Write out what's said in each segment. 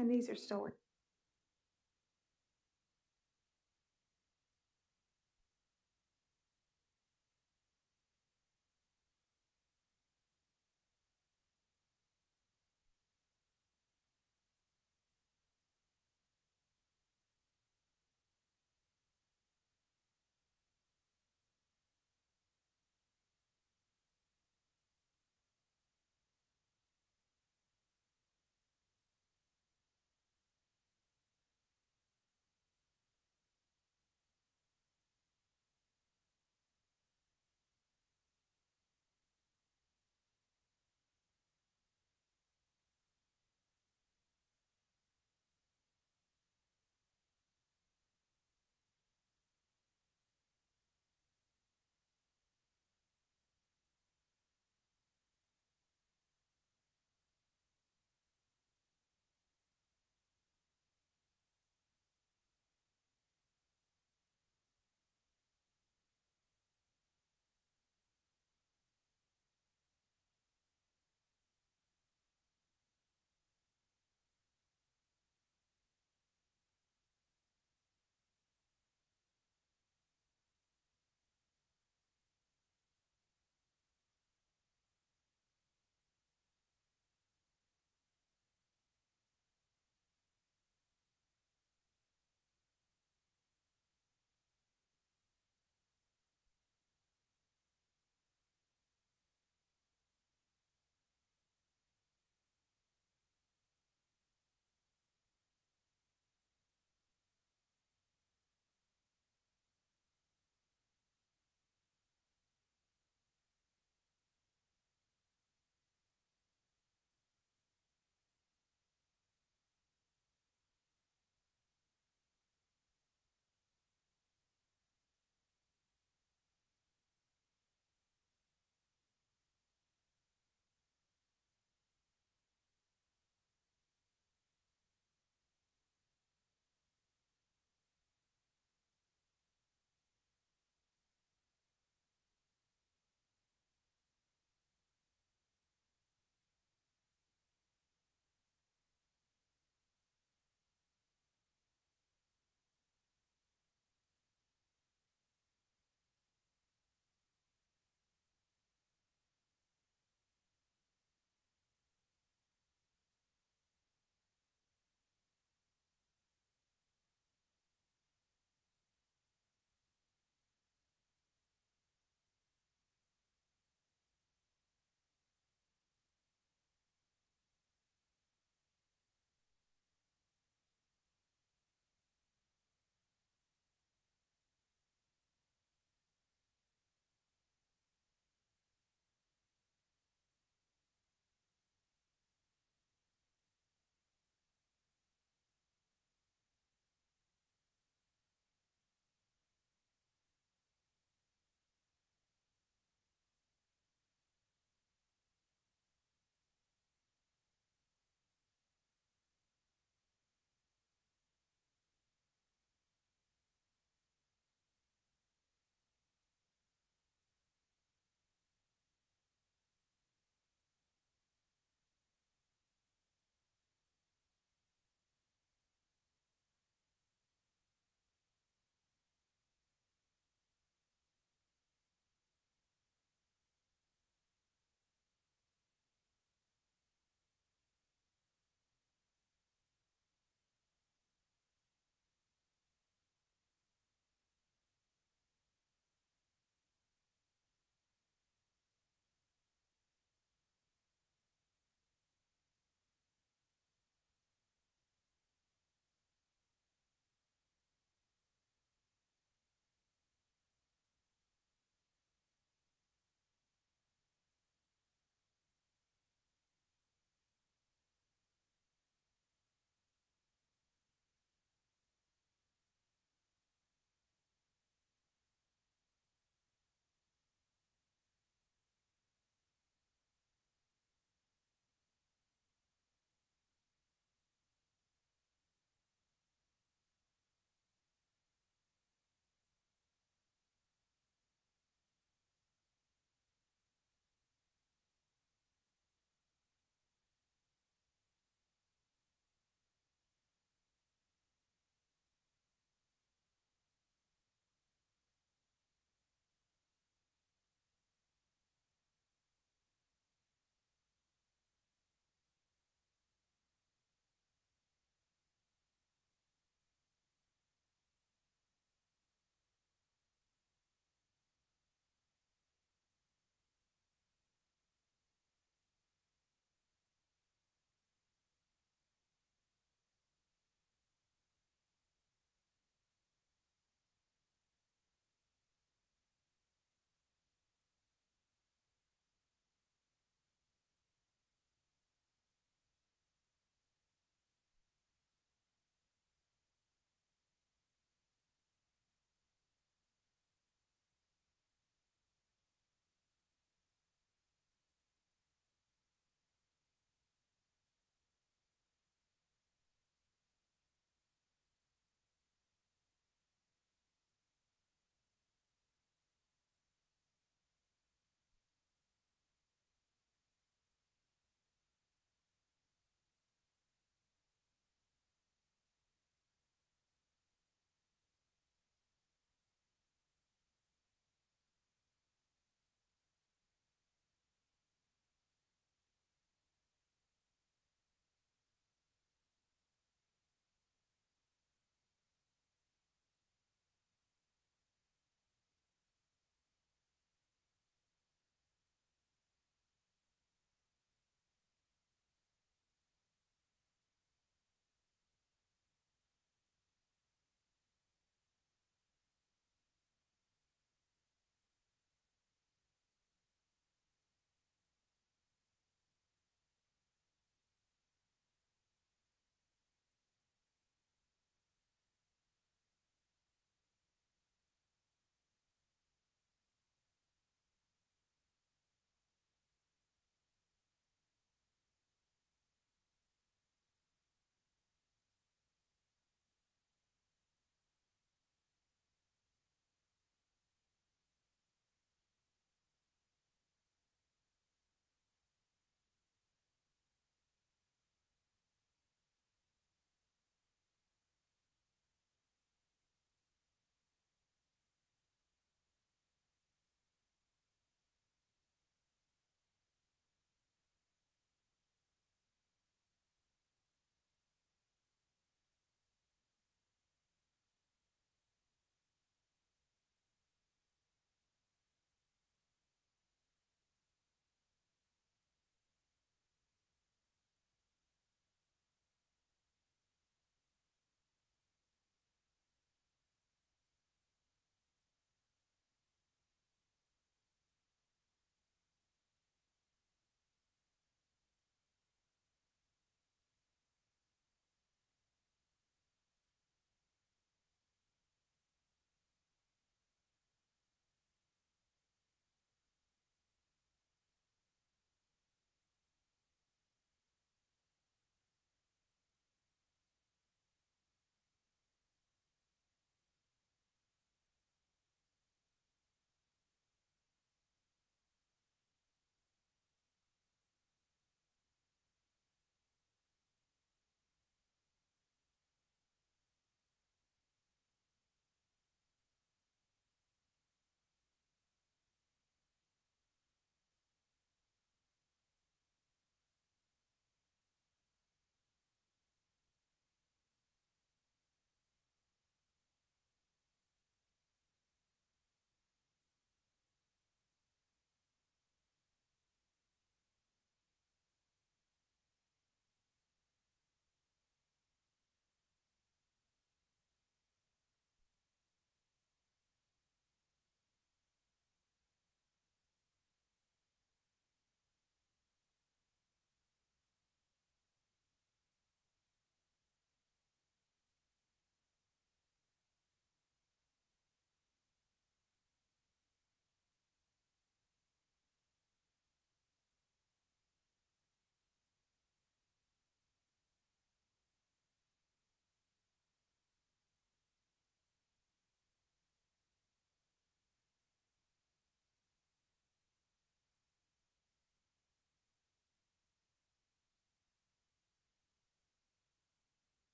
and these are still working.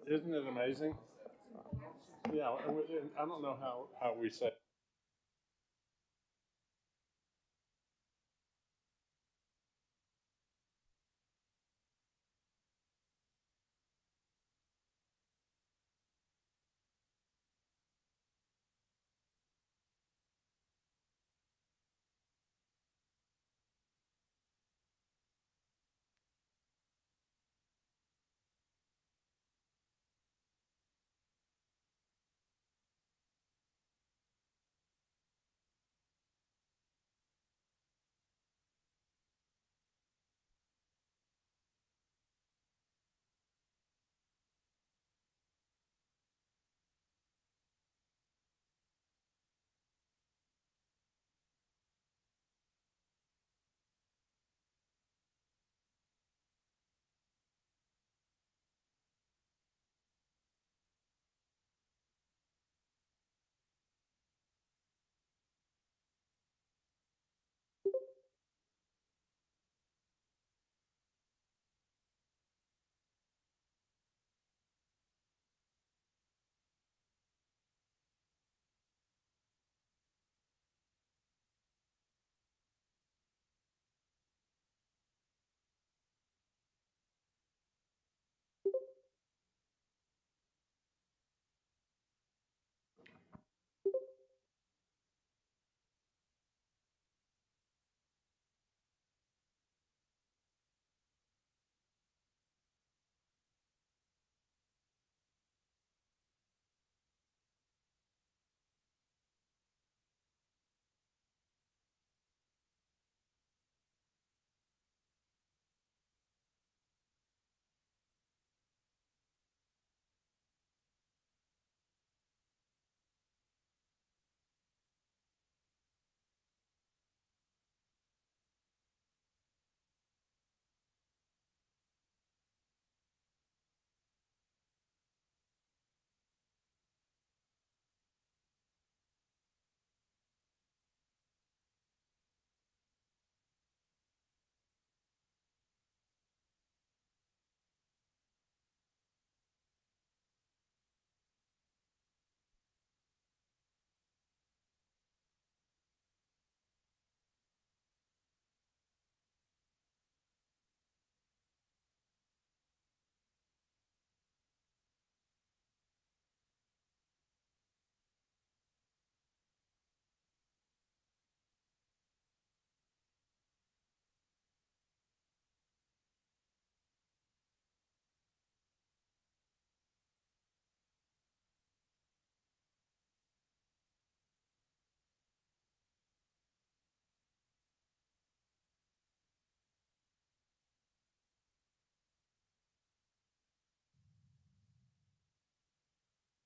Isn't it amazing? Yeah, I don't know how we say.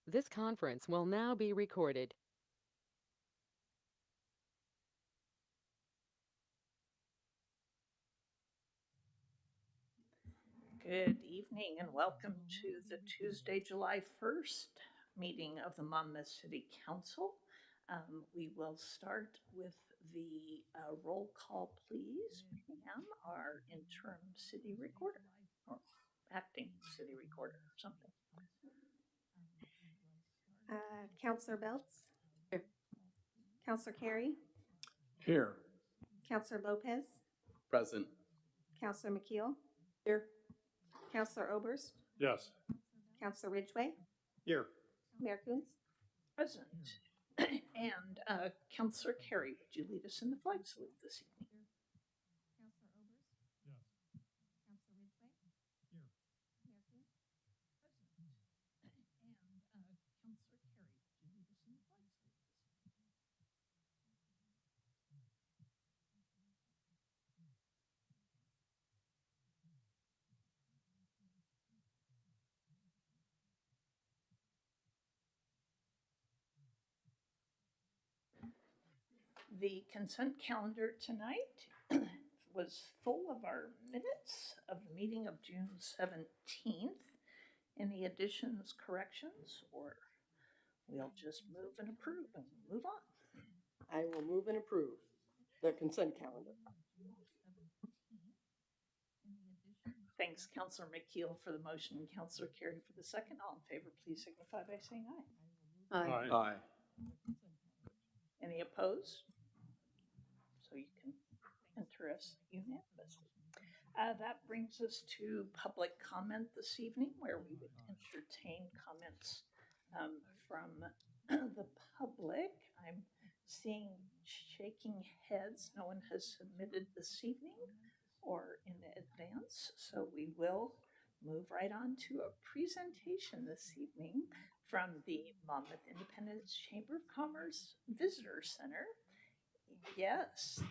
This conference will now be recorded. Good evening and welcome to the Tuesday, July 1st meeting of the Monmouth City Council. We will start with the roll call, please. Pam, our interim city recorder, or acting city recorder or something. Counselor Belts? Here. Counselor Carey? Here. Counselor Lopez? Present. Counselor McKeel? Here. Counselor Oberst? Yes. Counselor Ridgway? Here. Mayor Coons? Present. And Counselor Carey, would you lead us in the flag salute this evening? Counselor Oberst? Yes. Counselor Ridgway? Here. Mayor Coons? Present. And Counselor Carey, would you lead us in the flag salute this evening? The consent calendar tonight was full of our minutes of the meeting of June 17th. Any additions, corrections, or we'll just move and approve and move on? I will move and approve the consent calendar. Thanks, Counselor McKeel for the motion and Counselor Carey for the second. All in favor, please signify by saying aye. Aye. Aye. Any opposed? So you can enter us unanimously. That brings us to public comment this evening, where we would entertain comments from the public. I'm seeing shaking heads. No one has submitted this evening or in advance, so we will move right on to a presentation this evening from the Monmouth Independence Chamber of Commerce Visitor Center. Yes,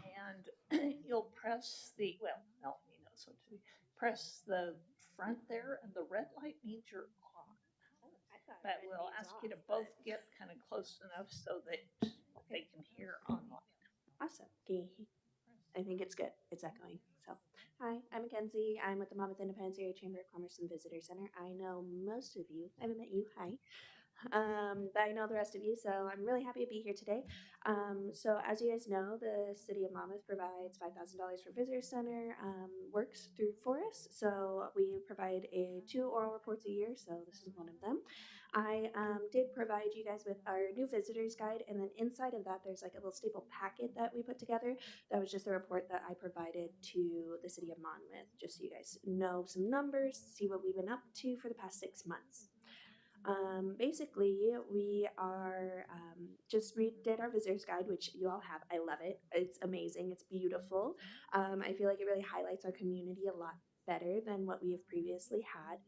and you'll press the, well, Melanie knows what to do. Press the front there, and the red light means you're on. But we'll ask you to both get kind of close enough so that they can hear online. Awesome. I think it's good. It's echoing. So, hi, I'm Mackenzie. I'm with the Monmouth Independence Area Chamber of Commerce and Visitor Center. I know most of you. I haven't met you. Hi. But I know the rest of you, so I'm really happy to be here today. So as you guys know, the City of Monmouth provides $5,000 for Visitor Center, works through Forest. So we provide 2 oral reports a year, so this is one of them. I did provide you guys with our new visitors guide, and then inside of that, there's like a little staple packet that we put together. That was just a report that I provided to the City of Monmouth, just so you guys know some numbers, see what we've been up to for the past 6 months. Basically, we are just redid our visitors guide, which you all have. I love it. It's amazing. It's beautiful. I feel like it really highlights our community a lot better than what we have previously had.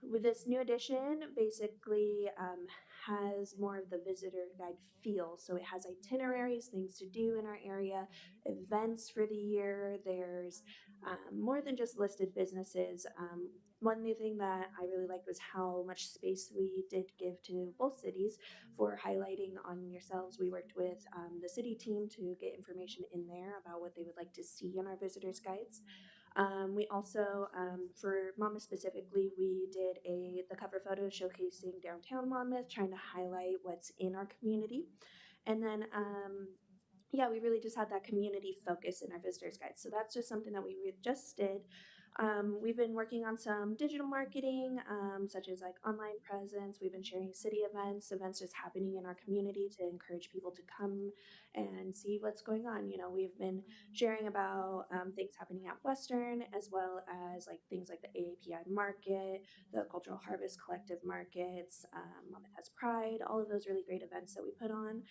With this new edition, basically has more of the visitor guide feel. So it has itineraries, things to do in our area, events for the year. There's more than just listed businesses. One new thing that I really liked was how much space we did give to both cities for highlighting on yourselves. We worked with the city team to get information in there about what they would like to see in our visitors guides. We also, for Monmouth specifically, we did the cover photo showcasing downtown Monmouth, trying to highlight what's in our community. And then, yeah, we really just had that community focus in our visitors guide. So that's just something that we just did. We've been working on some digital marketing, such as like online presence. We've been sharing city events just happening in our community to encourage people to come and see what's going on. You know, we've been sharing about things happening at Western, as well as like things like the AAPI market, the Cultural Harvest Collective markets, Monmouth Has Pride, all of those really great events that we put on.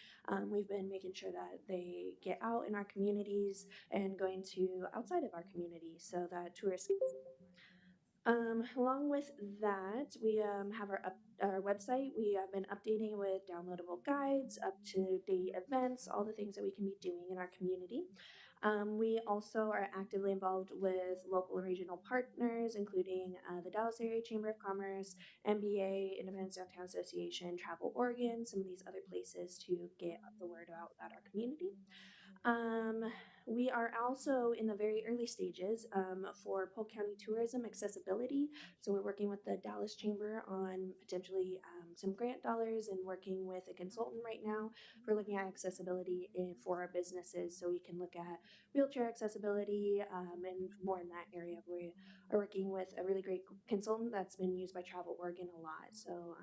We've been making sure that they get out in our communities and going to outside of our community so that tourists. Along with that, we have our website. We have been updating with downloadable guides, up-to-date events, all the things that we can be doing in our community. We also are actively involved with local and regional partners, including the Dallas Area Chamber of Commerce, MBA, Independence Downtown Association, Travel Oregon, some of these other places to get the word out about our community. We are also in the very early stages for Polk County tourism accessibility. So we're working with the Dallas Chamber on potentially some grant dollars and working with a consultant right now for looking at accessibility for our businesses. So we can look at wheelchair accessibility and more in that area. We are working with a really great consultant that's been used by Travel Oregon a lot. So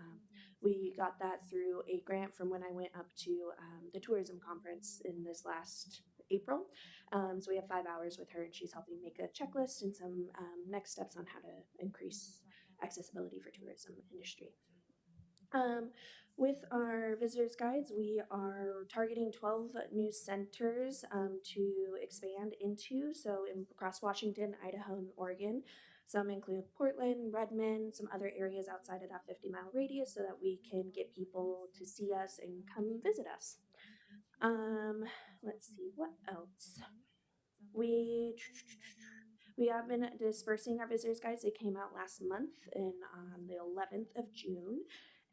we got that through a grant from when I went up to the tourism conference in this last April. So we have 5 hours with her, and she's helping make a checklist and some next steps on how to increase accessibility for tourism industry. With our visitors guides, we are targeting 12 new centers to expand into. So across Washington, Idaho, and Oregon. Some include Portland, Redmond, some other areas outside of that 50-mile radius so that we can get people to see us and come visit us. Let's see, what else? We have been dispersing our visitors guides. They came out last month on the 11th of June.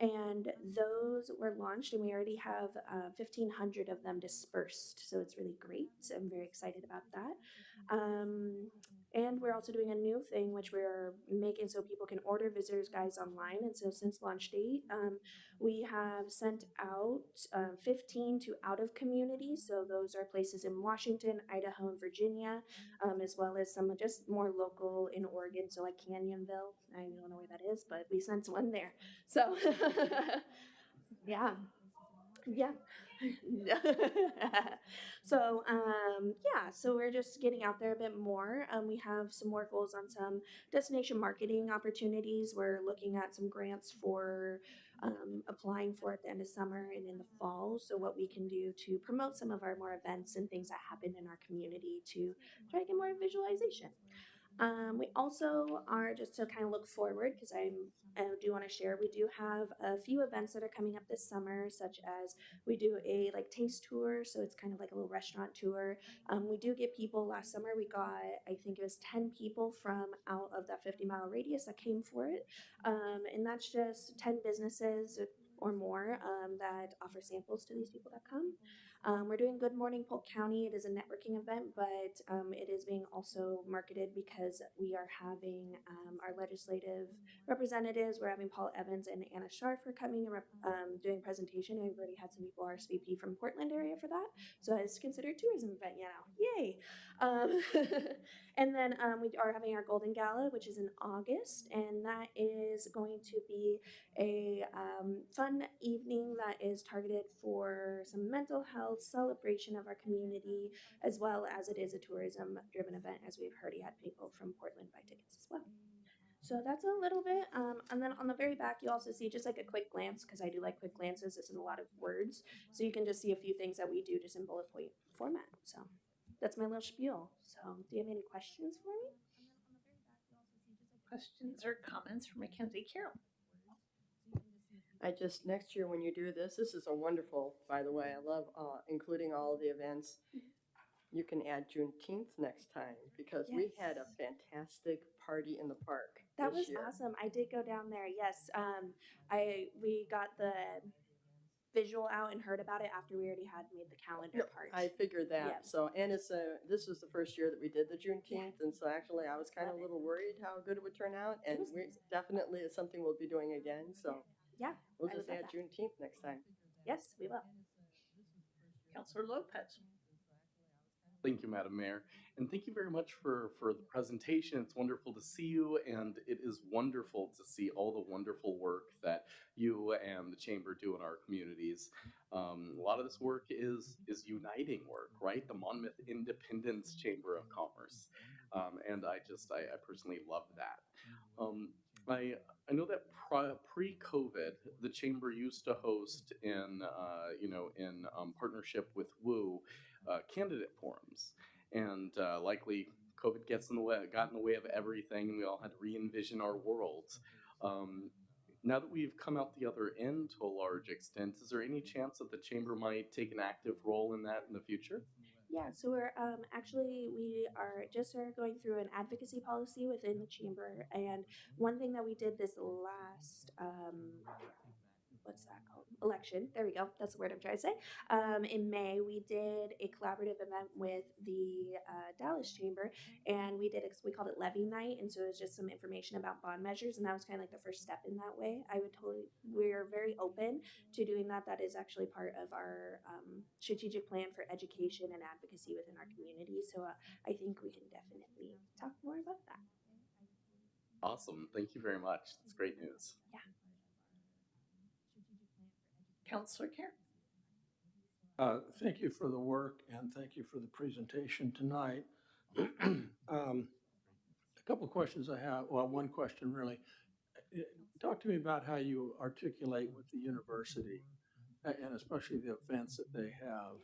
And those were launched, and we already have 1,500 of them dispersed. So it's really great. So I'm very excited about that. And we're also doing a new thing, which we're making so people can order visitors guides online. And so since launch date, we have sent out 15 to out of community. So those are places in Washington, Idaho, and Virginia, as well as some just more local in Oregon. So like Canyonville, I don't know where that is, but we sent one there. So yeah. Yeah. So so we're just getting out there a bit more. We have some more goals on some destination marketing opportunities. We're looking at some grants for applying for at the end of summer and in the fall. So what we can do to promote some of our more events and things that happen in our community to try to get more visualization. We also are, just to kind of look forward, because I do want to share, we do have a few events that are coming up this summer, such as we do a like taste tour. So it's kind of like a little restaurant tour. We do get people. Last summer we got, I think it was 10 people from out of that 50-mile radius that came for it. And that's just 10 businesses or more that offer samples to these people that come. We're doing Good Morning Polk County. It is a networking event, but it is being also marketed because we are having our legislative representatives. We're having Paul Evans and Anna Scharfer coming and doing a presentation. We've already had some people RSVP from Portland area for that. So it's considered a tourism event, yay. And then we are having our Golden Gala, which is in August, and that is going to be a fun evening that is targeted for some mental health celebration of our community, as well as it is a tourism driven event, as we've already had people from Portland buy tickets as well. So that's a little bit. And then on the very back, you also see just like a quick glance, because I do like quick glances. This is a lot of words. So you can just see a few things that we do just in bullet point format. So that's my little spiel. So do you have any questions for me? Questions or comments for Mackenzie Carroll? Next year when you do this is a wonderful, by the way, I love including all of the events. You can add Juneteenth next time, because we had a fantastic party in the park. That this was year. awesome. I did go down there. Yes. We got the visual out and heard about it after we already had made the calendar part. I figured that. Yeah. So, and this was the first year that we did the Juneteenth, and so actually I was kind of a little worried how good it would turn out, and we definitely is something we'll be doing again. So Yeah. we'll I just would add love that. Juneteenth next time. Yes, we will. Councilor Lopez. Thank you, Madam Mayor. And thank you very much for the presentation. It's wonderful to see you, and it is wonderful to see all the wonderful work that you and the Chamber do in our communities. A lot of this work is uniting work, right? The Monmouth Independence Chamber of Commerce. And I personally love that. I know that pre-COVID, the Chamber used to host in partnership with WU, candidate forums, and likely COVID got in the way of everything, and we all had to re-envision our worlds. Now that we've come out the other end to a large extent, is there any chance that the Chamber might take an active role in that in the future? Yeah, so we're we are just going through an advocacy policy within the Chamber, and one thing that we did this last what's that called? Election. There we go. That's the word I'm trying to say. In May, we did a collaborative event with the Dallas Chamber, and we called it Levy Night, and so it was just some information about bond measures, and that was kind of like the first step in that way. We're very open to doing that. That is actually part of our strategic plan for education and advocacy within our community. So I think we can definitely talk more about that. Awesome. Thank you very much. That's great news. Yeah. Councilor Carroll. Thank you for the work, and thank you for the presentation tonight. A couple of questions I have. Well, one question really. Talk to me about how you articulate with the university, and especially the events that they have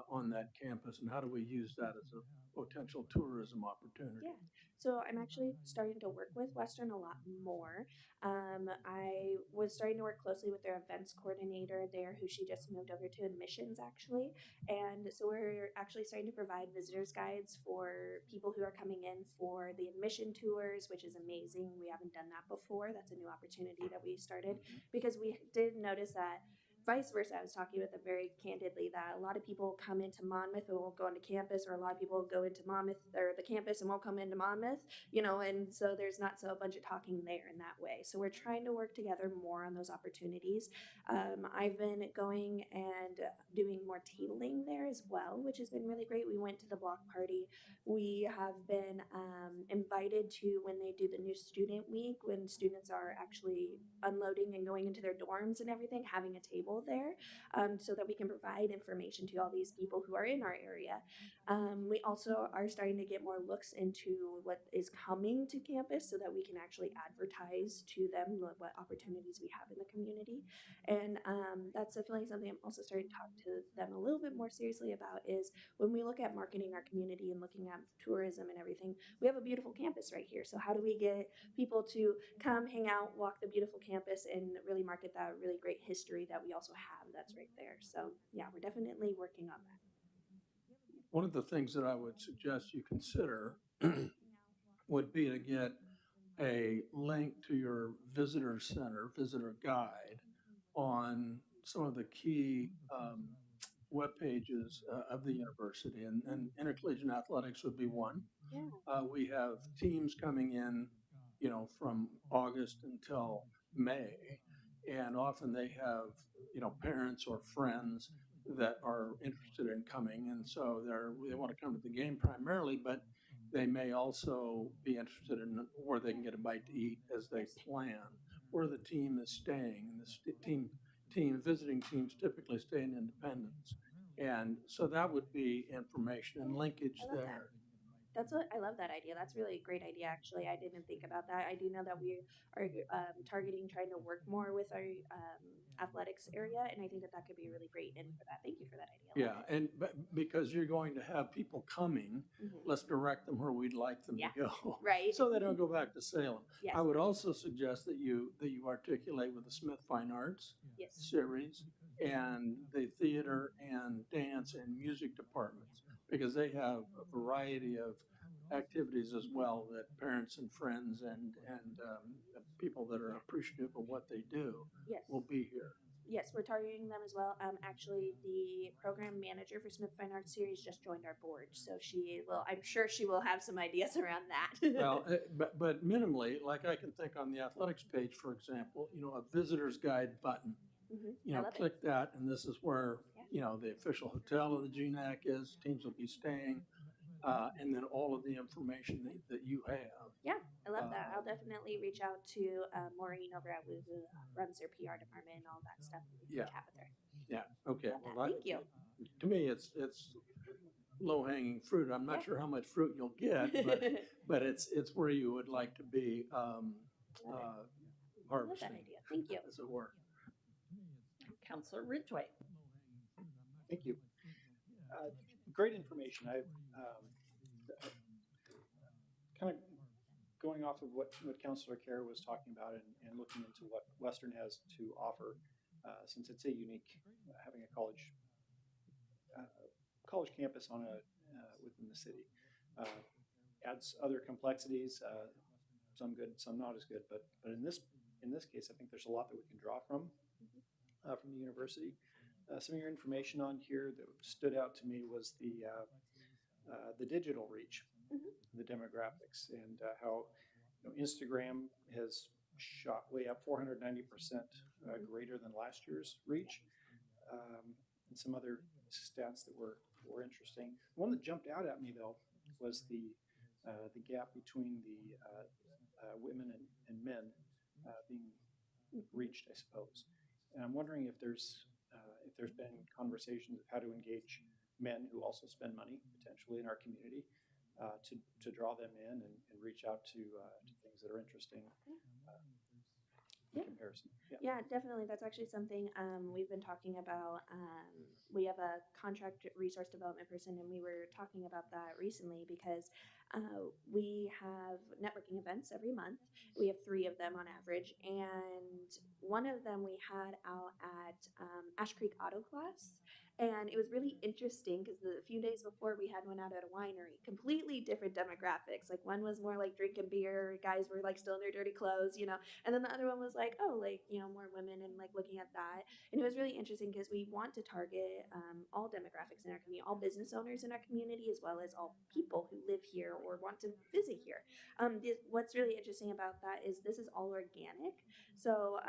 on that campus, and how do we use that as a potential tourism opportunity? Yeah. So I'm actually starting to work with Western a lot more. I was starting to work closely with their events coordinator there, who she just moved over to admissions actually. And so we're actually starting to provide visitors guides for people who are coming in for the admission tours, which is amazing. We haven't done that before. That's a new opportunity that we started because we did notice that vice versa. I was talking with them very candidly that a lot of people come into Monmouth and won't go into campus, or a lot of people go into Monmouth or the campus and won't come into Monmouth, and so there's not so a bunch of talking there in that way. So we're trying to work together more on those opportunities. I've been going and doing more tabling there as well, which has been really great. We went to the block party. We have been invited to when they do the new student week, when students are actually unloading and going into their dorms and everything, having a table there so that we can provide information to all these people who are in our area. We also are starting to get more looks into what is coming to campus so that we can actually advertise to them what opportunities we have in the community. And that's definitely something I'm also starting to talk to them a little bit more seriously about is when we look at marketing our community and looking at tourism and everything, we have a beautiful campus right here. So how do we get people to come hang out, walk the beautiful campus, and really market that really great history that we also have that's right there? So yeah, we're definitely working on that. One of the things that I would suggest you consider would be to get a link to your visitor center, visitor guide on some of the key web pages of the university, and intercollegiate athletics would be one. Yeah. We have teams coming in, from August until May, and often they have, parents or friends that are interested in coming, and so they want to come to the game primarily, but they may also be interested in where they can get a bite to eat as they plan, where the team is staying. And visiting teams typically stay in Independence, and so that would be information and linkage I love that. there. I love that idea. That's really a great idea. Actually, I didn't think about that. I do know that we are targeting trying to work more with our athletics area, and I think that that could be a really great in for that. Thank you for that idea. I Yeah, love it. and because you're going to have people coming, Mhm. let's direct them where we'd like them Yeah. to go. Right. So they don't go back to Salem. Yes. I would also suggest that you articulate with the Smith Fine Arts Yes. series and the theater and dance and music departments, because they have a variety of activities as well that parents and friends and people that are appreciative of what they do Yes. will be here. Yes, we're targeting them as well. Actually, the program manager for Smith Fine Arts Series just joined our board, so I'm sure she will have some ideas around that. Well, but minimally, like I can think on the athletics page, for example, a visitor's guide button. I love it. Click that, and this is where, Yeah. the official hotel of the GNAC is, teams will be staying, and then all of the information that you have. Yeah, I love that. I'll definitely reach out to Maureen over at Woo who runs their PR department and all that stuff. We can Yeah. chat with her. Yeah, okay. Love that. Well, Thank you. To me, it's low-hanging fruit. I'm not Yeah. sure how much fruit you'll get, but it's where you would like to be Love it. I love harvesting, that idea. Thank you. as it were. Counselor Ridgway. Thank you. Great information. I've kind of going off of what Councilor Kerr was talking about and looking into what Western has to offer, since it's a unique having a college campus on within the city. Adds other complexities, some good, some not as good. But in this case, I think there's a lot that we can draw from the university. Some of your information on here that stood out to me was the digital reach, the demographics, and how Instagram has shot way up 490% greater than last year's reach, and some other stats that were interesting. One that jumped out at me though was the gap between the women and men being reached, I suppose. And I'm wondering if there's been conversations of how to engage men who also spend money potentially in our community to draw them in and reach out to things that are interesting in comparison. person. Yeah. Yeah, definitely. That's actually something we've been talking about. We have a contract resource development person, and we were talking about that recently because we have networking events every month. We have 3 of them on average, and one of them we had out at Ash Creek Auto Class. And it was really interesting because the few days before we had one out at a winery, completely different demographics. Like one was more like drinking beer, guys were like still in their dirty clothes, and then the other one was like, oh, like, more women and like looking at that. And it was really interesting because we want to target all demographics in our community, all business owners in our community, as well as all people who live here or want to visit here. What's really interesting about that is this is all organic. So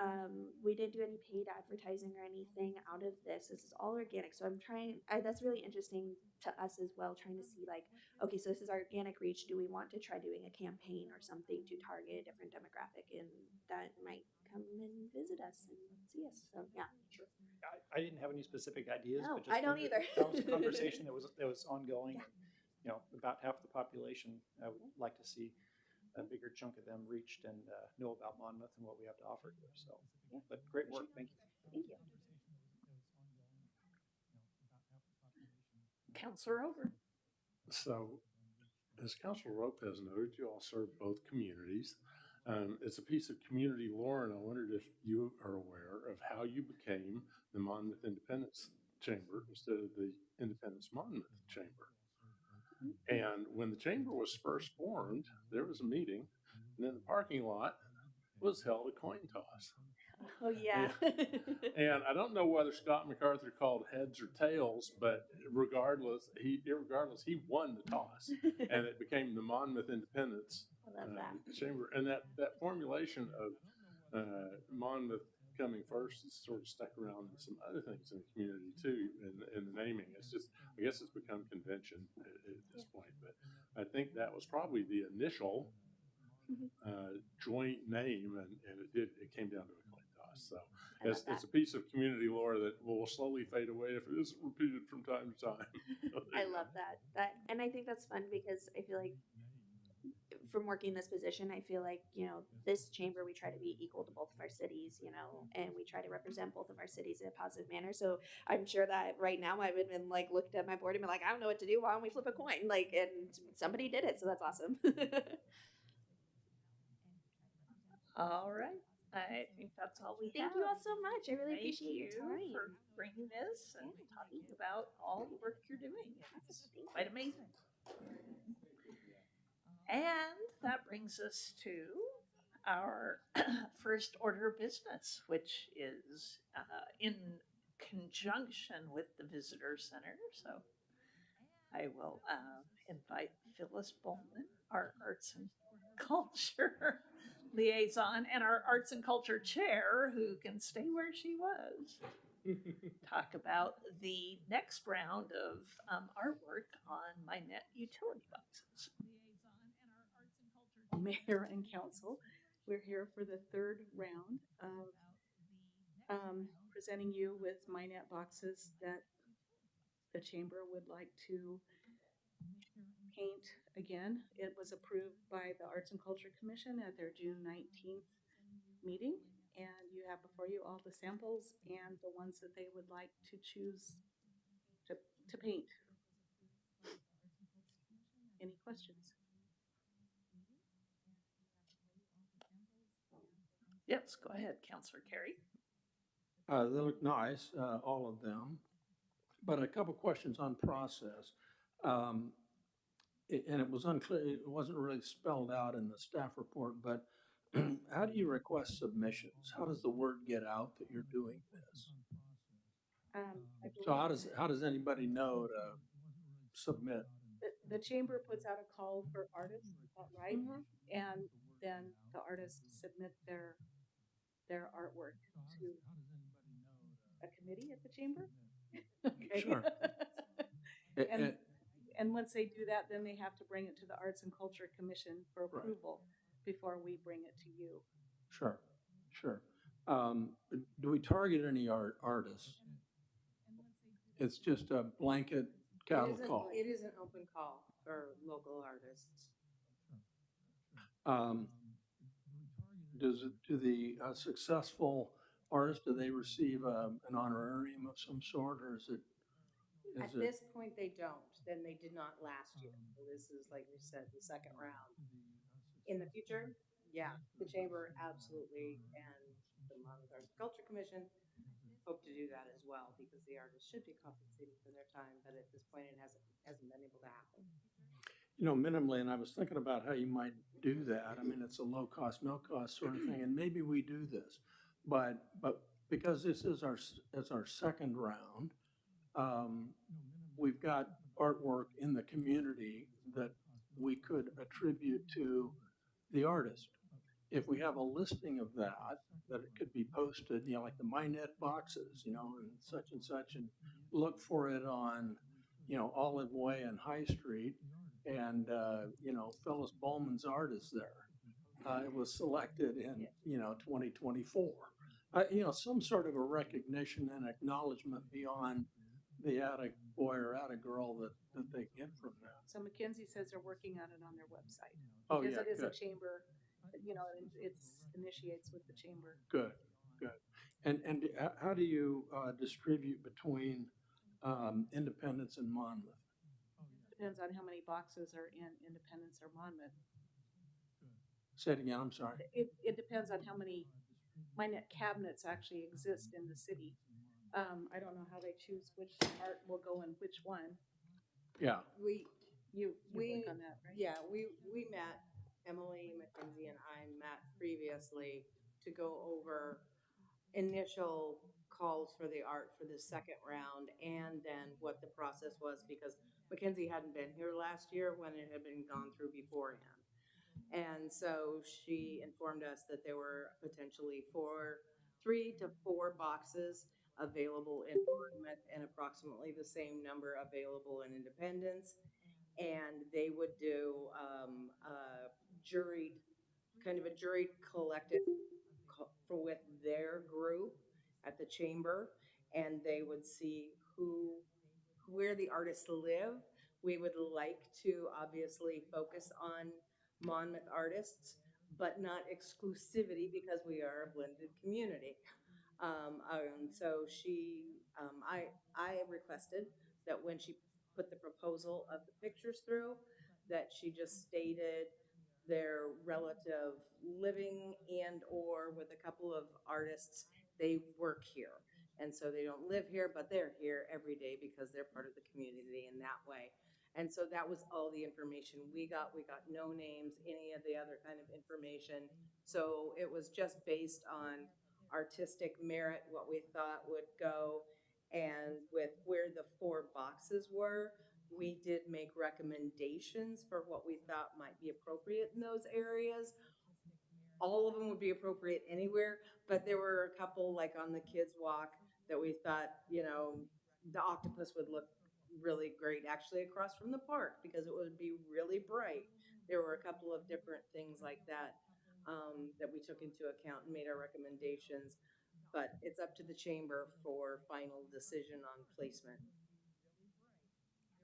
we didn't do any paid advertising or anything out of this. This is all organic. So that's really interesting to us as well, trying to see like, okay, so this is our organic reach. Do we want to try doing a campaign or something to target a different demographic and that might come and visit us and see us? So yeah. Sure. I didn't have any specific ideas, No, but just I don't wondered- either. That was a conversation that was ongoing. Yeah. About half the population, I would like to see a bigger chunk of them reached and know about Monmouth and what we have to offer here. So, Yeah. but great work. Thank you. Thank you. Counselor Over. So, as Councilor Lopez noted, you all serve both communities. It's a piece of community lore, and I wondered if you are aware of how you became the Monmouth Independence Chamber instead of the Independence Monmouth Chamber. And when the chamber was first formed, there was a meeting, and in the parking lot was held a coin toss. Oh yeah. And I don't know whether Scott MacArthur called heads or tails, but regardless, he won the toss, and it became the Monmouth Independence I love that. Chamber. And that formulation of Monmouth coming first is sort of stuck around in some other things in the community too, in the naming. It's just, I guess it's become convention at this point, but I think that was probably the initial joint name, and it came down to a coin toss. So I love it's a piece of community lore that will slowly fade away if it isn't repeated from time to time. I love that. And I think that's fun because I feel like from working this position, I feel like, this chamber, we try to be equal to both of our cities, and we try to represent both of our cities in a positive manner. So I'm sure that right now I would have been like, looked at my board and been like, I don't know what to do. Why don't we flip a coin? Like, and somebody did it. So that's awesome. All right. I think that's all we have. Thank you all so much. I really Thank appreciate you your time. for bringing this and Yeah, talking thank you. about all the work you're doing. It's Thank quite you. amazing. And that brings us to our first order of business, which is in conjunction with the visitor center. So I will invite Phyllis Bowman, our arts and culture liaison and our arts and culture chair, who can stay where she was, talk about the next round of artwork on MyNet utility boxes. Mayor and council, we're here for the third round of presenting you with MyNet boxes that the chamber would like to paint again. It was approved by the Arts and Culture Commission at their June 19th meeting, and you have before you all the samples and the ones that they would like to choose to paint. Any questions? Yes, go ahead, Councilor Carey. They look nice, all of them, but a couple questions on process. And it was unclear, it wasn't really spelled out in the staff report, but how do you request submissions? How does the word get out that you're doing this? I So believe how does anybody know to submit? the chamber puts out a call for artists, is that right? And then the artists submit their artwork to a committee at the chamber. Okay. Sure. And And once they do that, then they have to bring it to the Arts and Culture Commission for approval before we bring it to you. Sure, sure. Do we target any artists? It's just a blanket cattle call. It is an open call for local artists. do the successful artists, do they receive an honorarium of some sort, or is it? At this point, they don't, then they did not last year. So this is, like we said, the second round. In the future, yeah, the chamber absolutely, and the Monmouth Arts and Culture Commission hope to do that as well, because the artists should be compensated for their time, but at this point, it hasn't been able to happen. You know, minimally, and I was thinking about how you might do that. I mean, it's a low cost, no cost sort of thing, and maybe we do this. But because this is our second round, we've got artwork in the community that we could attribute to the artist. If we have a listing of that it could be posted, you know, like the MyNet boxes, you know, and such, and look for it on, you know, Olive Way and High Street, and, you know, Phyllis Bowman's art is there. It was selected in, you know, 2024. You know, some sort of a recognition and acknowledgement beyond the attic boy or attic girl that they get from that. So Mackenzie says they're working on it on their website. Oh, Because yeah, it is a good. chamber, you know, it's initiates with the chamber. Good. And how do you distribute between Independence and Monmouth? Depends on how many boxes are in Independence or Monmouth. Say it again, I'm sorry. It depends on how many MyNet cabinets actually exist in the city. I don't know how they choose which art will go in which one. Yeah, You We- work on that, right? Yeah, we met, Emily, Mackenzie, and I met previously to go over initial calls for the art for the second round, and then what the process was, because Mackenzie hadn't been here last year when it had been gone through beforehand. And so she informed us that there were potentially 3 to 4 boxes available in Monmouth and approximately the same number available in Independence. And they would do a juried collective with their group at the chamber, and they would see where the artists live. We would like to obviously focus on Monmouth artists, but not exclusivity, because we are a blended community. So I requested that when she put the proposal of the pictures through, that she just stated their relative living and or with a couple of artists, they work here. And so they don't live here, but they're here every day because they're part of the community in that way. And so that was all the information we got. We got no names, any of the other kind of information. So it was just based on artistic merit, what we thought would go. And with where the 4 boxes were, we did make recommendations for what we thought might be appropriate in those areas. All of them would be appropriate anywhere, but there were a couple, like on the kids' walk, that we thought, you know, the octopus would look really great actually across from the park because it would be really bright. There were a couple of different things like that that we took into account and made our recommendations, but it's up to the chamber for final decision on placement.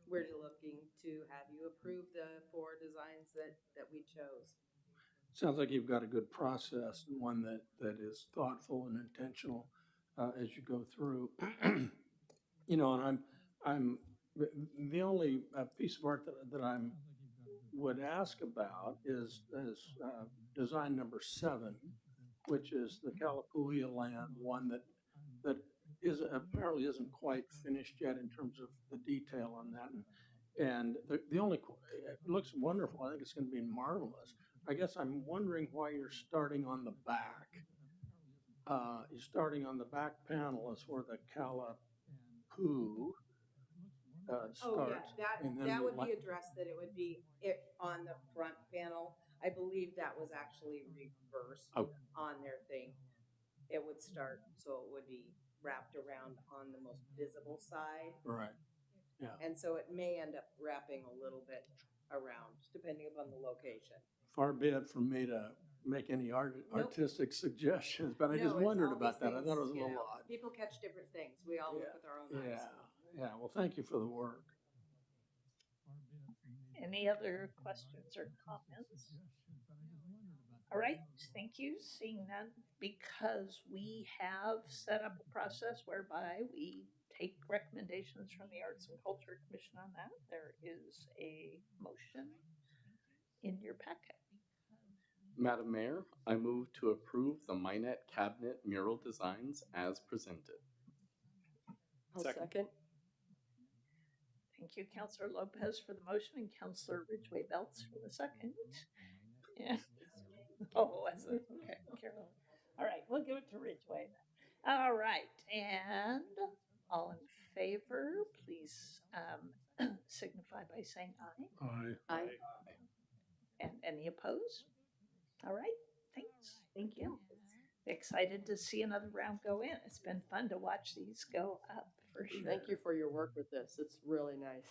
We're looking to have you approve the 4 designs that we chose. sounds like you've got a good process, and one that is thoughtful and intentional as you go through. You know, and I'm the only piece of art that I'm would ask about is design number 7, which is the Kalapuya land one that apparently isn't quite finished yet in terms of the detail on that. And the only, it looks wonderful. I think it's going to be marvelous. I guess I'm wondering why you're starting on the back. You're starting on the back panel is where the Kalapu starts. Oh, yeah, and then that the would li- be addressed, that it would be on the front panel. I believe that was actually reversed Oh. on their thing. It would start, so it would be wrapped around on the most visible side. Right. And so it may end up wrapping a little bit around, depending upon the location. Far be it from me to make any artistic suggestions, but I No, just it's wondered all about these that. I thought it was a things, you little know, odd. People catch different things. We all look with our own eyes. Yeah. Well, thank you for the work. Any other questions or comments? All right, thank you. Seeing none, because we have set up a process whereby we take recommendations from the Arts and Culture Commission on that. There is a motion in your packet. Madam Mayor, I move to approve the Minnet cabinet mural designs as presented. I'll Second. second. Thank you, Counselor Lopez for the motion and Counselor Ridgway Belts for the second. Yeah. Oh, was it? Okay, Carol. All right, we'll give it to Ridgway then. All right, and all in favor, please signify by saying aye. I And any opposed? All right, thanks. Thank you. Excited to see another round go in. It's been fun to watch these go up for sure. Thank you for your work with this. It's really nice.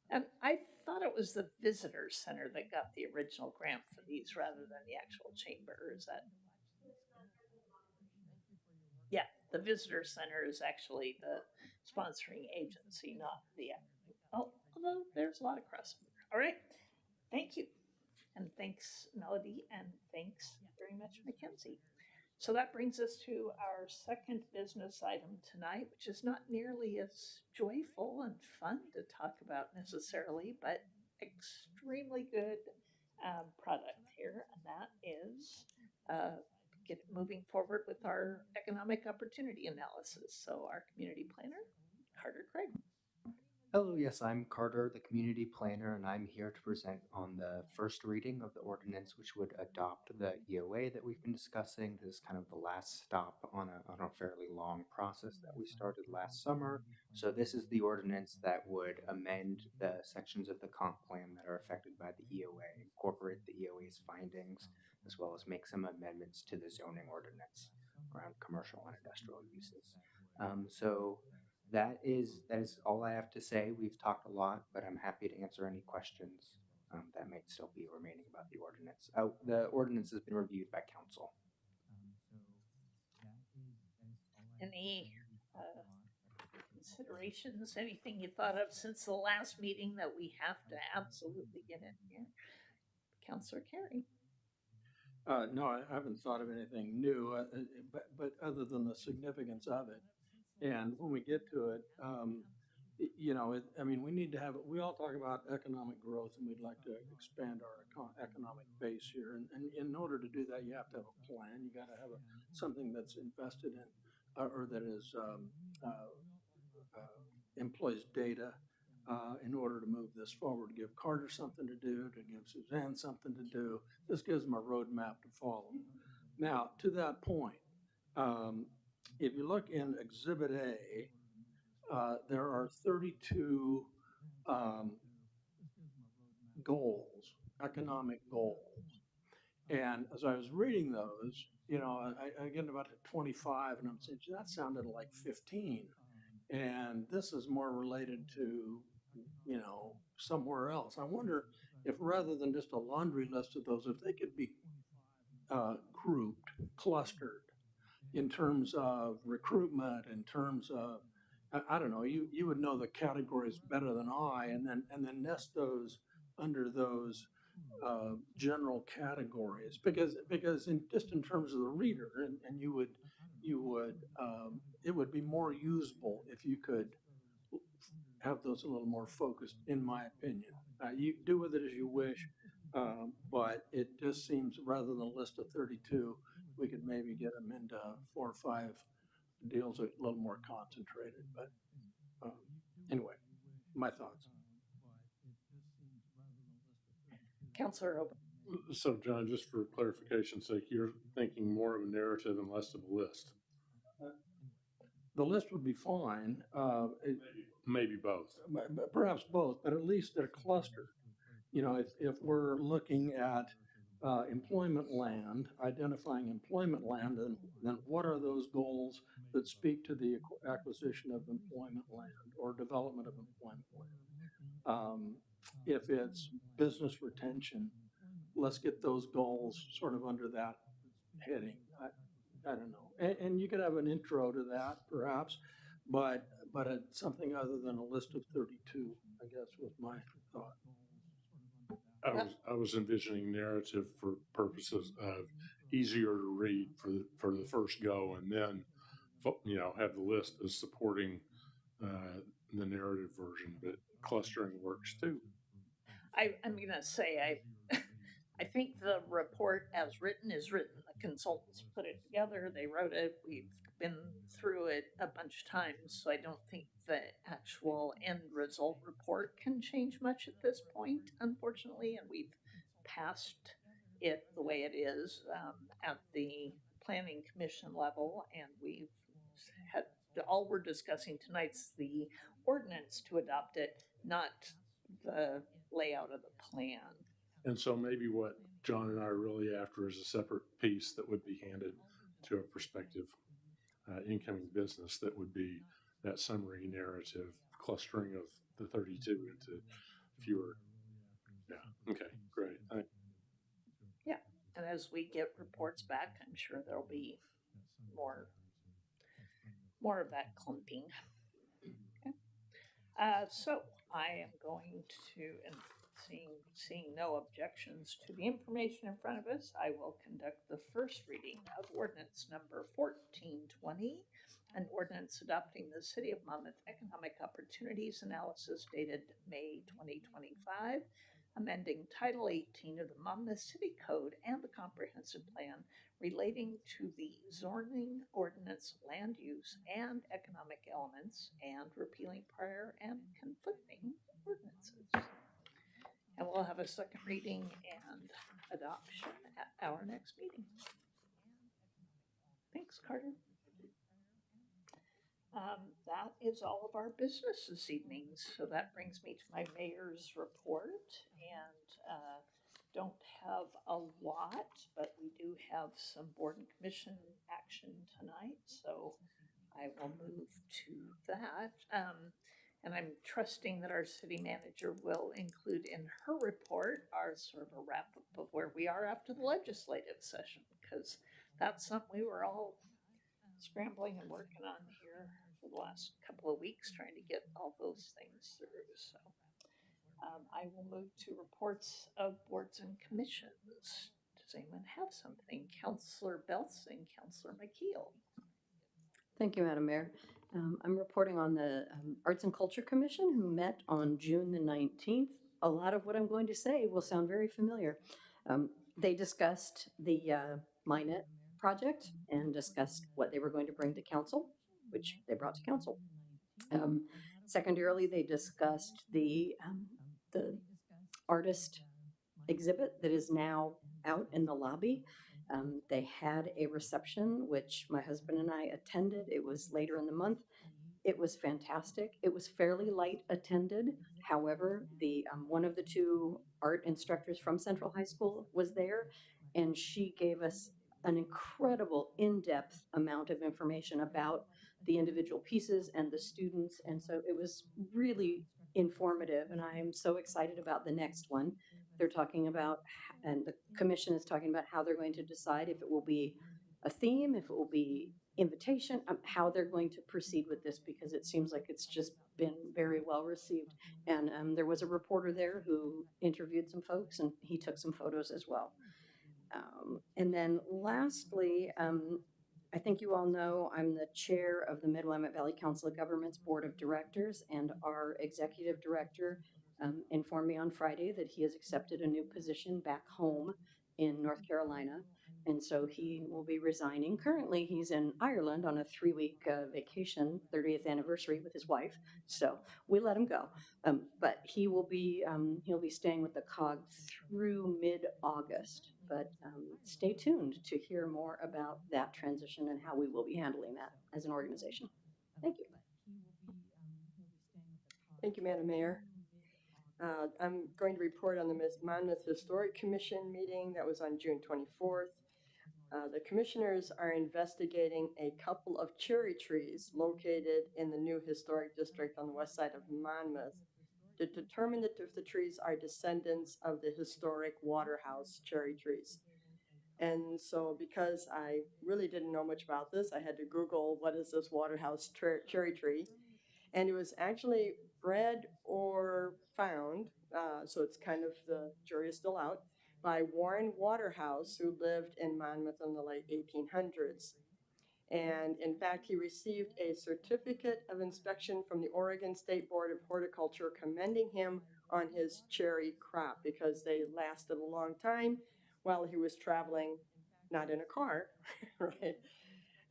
And I thought it was the visitor center that got the original grant for these rather than the actual chamber. Is that? Yeah, the visitor center is actually the sponsoring agency, not the. Oh, although there's a lot of crossover. All right, thank you, and thanks Melody, and thanks very much Mackenzie. So that brings us to our second business item tonight, which is not nearly as joyful and fun to talk about necessarily, but extremely good product here, and that is moving forward with our economic opportunity analysis. So our community planner, Carter Craig. Hello, yes, I'm Carter, the community planner, and I'm here to present on the first reading of the ordinance which would adopt the EOA that we've been discussing. This is kind of the last stop on a fairly long process that we started last summer. So this is the ordinance that would amend the sections of the comp plan that are affected by the EOA, incorporate the EOA's findings, as well as make some amendments to the zoning ordinance around commercial and industrial uses. That is all I have to say. We've talked a lot, but I'm happy to answer any questions that might still be remaining about the ordinance. The ordinance has been reviewed by council. Any considerations, anything you thought of since the last meeting that we have to absolutely get in here? Counselor Carey. No, I haven't thought of anything new, but other than the significance of it. And when we get to it, we need to have, we all talk about economic growth and we'd like to expand our economic base here. And in order to do that, you have to have a plan. You got to have something that's invested in or that is employs data in order to move this forward, give Carter something to do, to give Suzanne something to do. This gives them a roadmap to follow. Now, to that point, if you look in Exhibit A, there are 32 goals, economic goals. And as I was reading those, I get about 25 and I'm saying, that sounded like 15. And this is more related to, somewhere else. I wonder if rather than just a laundry list of those, if they could be grouped, clustered in terms of recruitment, in terms of, I don't know, you would know the categories better than I, and then nest those under those general categories, because in terms of the reader, and you would it would be more usable if you could have those a little more focused, in my opinion. You do with it as you wish, but it just seems rather than a list of 32, we could maybe get them into 4 or 5 deals a little more concentrated. But anyway, my thoughts. Counselor Ober. So, John, just for clarification's sake, you're thinking more of a narrative and less of a list. The list would be fine. Maybe both. Perhaps both, but at least they're clustered. If we're looking at employment land, identifying employment land, then what are those goals that speak to the acquisition of employment land or development of employment land? If it's business retention, let's get those goals sort of under that heading. I don't know. And you could have an intro to that perhaps, but it's something other than a list of 32, I guess, was my thought. I was envisioning narrative for purposes of easier to read for the first go, and then have the list as supporting the narrative version. But clustering works too. I'm gonna say, I think the report as written is written. The consultants put it together, they wrote it, we've been through it a bunch of times, so I don't think the actual end result report can change much at this point, unfortunately, and we've passed it the way it is at the planning commission level, and we've had, all we're discussing tonight's the ordinance to adopt it, not the layout of the plan. And so maybe what John and I are really after is a separate piece that would be handed to a prospective incoming business that would be that summary narrative clustering of the 32 into fewer. Yeah. Okay. Great. Yeah. And as we get reports back, I'm sure there'll be more of that clumping. Okay. So I am going to, and seeing no objections to the information in front of us, I will conduct the first reading of ordinance number 1420, an ordinance adopting the City of Monmouth Economic Opportunities Analysis dated May 2025, amending Title 18 of the Monmouth City Code and the Comprehensive Plan relating to the zoning ordinance, land use, and economic elements, and repealing prior and conflicting ordinances. And we'll have a second reading and adoption at our next meeting. Thanks, Carter. That is all of our business this evening. So that brings me to my mayor's report, and don't have a lot, but we do have some board and commission action tonight. So I will move to that. And I'm trusting that our city manager will include in her report our sort of a wrap up of where we are after the legislative session, because that's something we were all scrambling and working on here for the last couple of weeks, trying to get all those things through. So I will move to reports of boards and commissions. Does anyone have something? Councillor Belts and Councillor McKeel. Thank you, Madam Mayor. I'm reporting on the Arts and Culture Commission, who met on June the 19th. A lot of what I'm going to say will sound very familiar. They discussed the MyNet project and discussed what they were going to bring to council, which they brought to council. Secondarily, they discussed the artist exhibit that is now out in the lobby. They had a reception, which my husband and I attended. It was later in the month. It was fantastic. It was fairly light attended. However, the one of the two art instructors from Central High School was there, and she gave us an incredible in-depth amount of information about the individual pieces and the students. And so it was really informative, and I am so excited about the next one. They're talking about, and the commission is talking about how they're going to decide if it will be a theme, if it will be invitation, how they're going to proceed with this, because it seems like it's just been very well received. And there was a reporter there who interviewed some folks, and he took some photos as well. And then lastly, I think you all know I'm the chair of the Mid-Willamette Valley Council of Governments Board of Directors, and our executive director informed me on Friday that he has accepted a new position back home in North Carolina. And so he will be resigning. Currently, he's in Ireland on a 3-week vacation, 30th anniversary with his wife. So we let him go. But he will be, he'll be staying with the COG through mid-August. But stay tuned to hear more about that transition and how we will be handling that as an organization. Thank you. Thank you, Madam Mayor. I'm going to report on the Monmouth Historic Commission meeting that was on June 24th. The commissioners are investigating a couple of cherry trees located in the new historic district on the west side of Monmouth to determine if the trees are descendants of the historic Waterhouse cherry trees. And so because I really didn't know much about this, I had to Google what is this Waterhouse cherry tree. And it was actually read or found, so it's kind of, the jury is still out, by Warren Waterhouse, who lived in Monmouth in the late 1800s. And in fact, he received a certificate of inspection from the Oregon State Board of Horticulture commending him on his cherry crop because they lasted a long time while he was traveling, not in a car, right?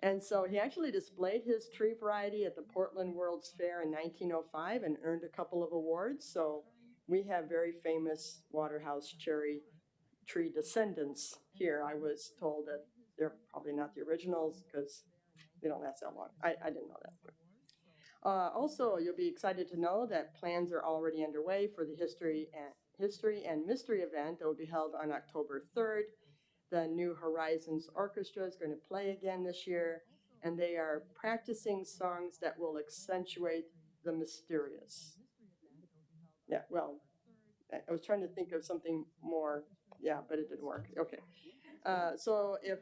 And so he actually displayed his tree variety at the Portland World's Fair in 1905 and earned a couple of awards. So we have very famous Waterhouse cherry tree descendants here. I was told that they're probably not the originals because they don't last that long. I didn't know that. Also, you'll be excited to know that plans are already underway for the History and Mystery event that will be held on October 3rd. The New Horizons Orchestra is going to play again this year, and they are practicing songs that will accentuate the mysterious. Yeah, well, I was trying to think of something more, yeah, but it didn't work. Okay. So if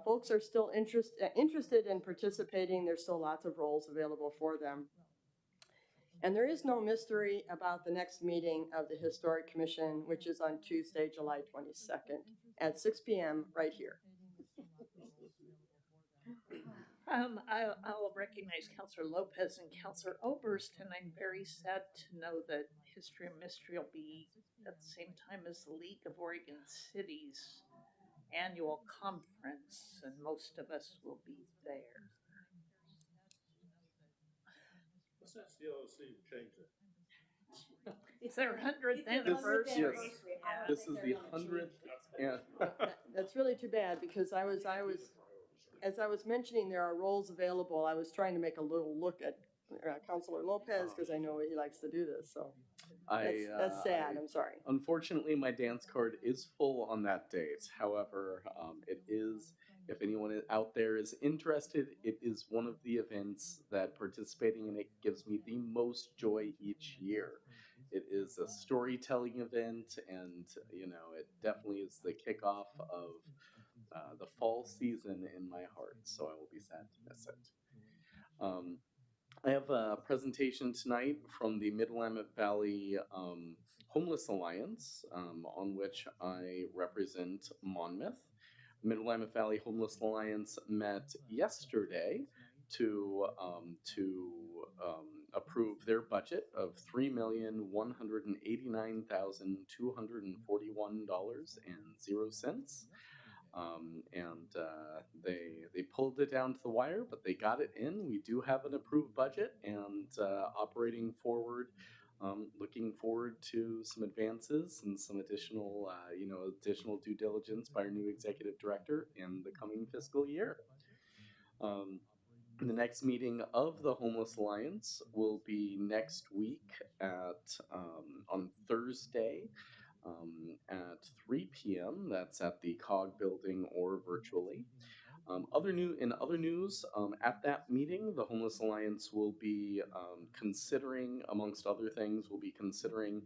folks are still interested in participating, there's still lots of roles available for them. And there is no mystery about the next meeting of the Historic Commission, which is on Tuesday, July 22nd at 6 p.m. right here. I'll recognize Councilor Lopez and Councilor Oberst, and I'm very sad to know that History and Mystery will be at the same time as the League of Oregon Cities annual conference, and most of us will be there. Let's ask the LOC to change it. It's their 100th anniversary. Yes, this is the 100th. Yeah. That's really too bad because as I was mentioning, there are roles available. I was trying to make a little look at Councilor Lopez because I know he likes to do this. So that's sad. I'm sorry. Unfortunately, my dance card is full on that date. However, it is, if anyone out there is interested, it is one of the events that participating in it gives me the most joy each year. It is a storytelling event, and it definitely is the kickoff of the fall season in my heart. So I will be sad to miss it. I have a presentation tonight from the Mid-Willamette Valley Homeless Alliance, on which I represent Monmouth. Mid-Willamette Valley Homeless Alliance met yesterday to approve their budget of $3,189,241.00. They pulled it down to the wire, but they got it in. We do have an approved budget and operating forward. Looking forward to some advances and some additional due diligence by our new executive director in the coming fiscal year. The next meeting of the Homeless Alliance will be next week on Thursday at 3 p.m. That's at the COG building or virtually. Other news, at that meeting, the Homeless Alliance will be considering, amongst other things, will be considering